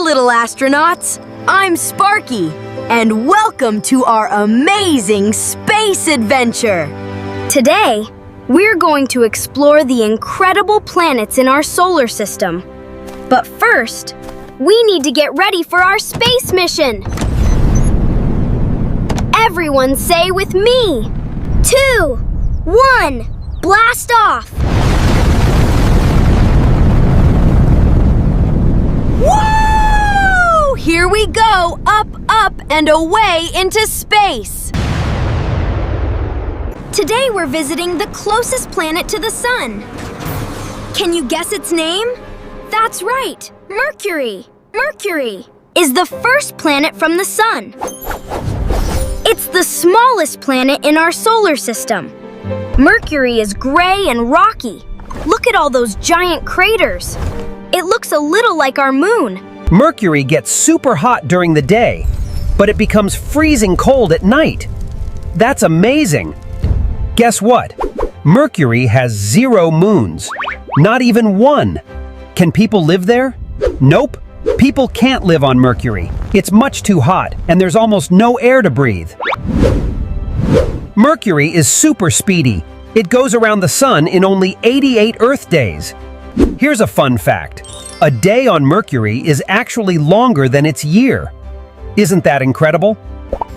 little astronauts! I'm Sparky, and welcome to our amazing space adventure! Today, we're going to explore the incredible planets in our solar system. But first, we need to get ready for our space mission! Everyone say with me! 2, 1, blast off! Woo! Here we go, up, up, and away into space! Today we're visiting the closest planet to the Sun. Can you guess its name? That's right, Mercury. Mercury is the first planet from the Sun. It's the smallest planet in our solar system. Mercury is gray and rocky. Look at all those giant craters. It looks a little like our moon. Mercury gets super hot during the day, but it becomes freezing cold at night. That's amazing. Guess what? Mercury has 0 moons. Not even one. Can people live there? Nope. People can't live on Mercury. It's much too hot, and there's almost no air to breathe. Mercury is super speedy. It goes around the sun in only 88 Earth days. Here's a fun fact. A day on Mercury is actually longer than its year. Isn't that incredible?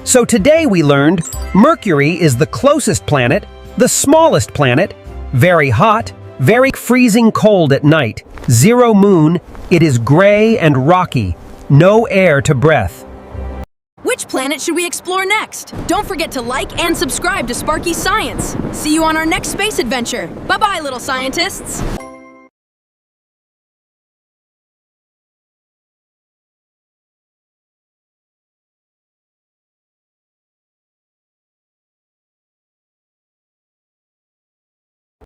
So today we learned Mercury is the closest planet, the smallest planet, very hot, very freezing cold at night, 0 moon, it is gray and rocky, no air to breath. Which planet should we explore next? Don't forget to like and subscribe to Sparky Science. See you on our next space adventure. Bye-bye, little scientists.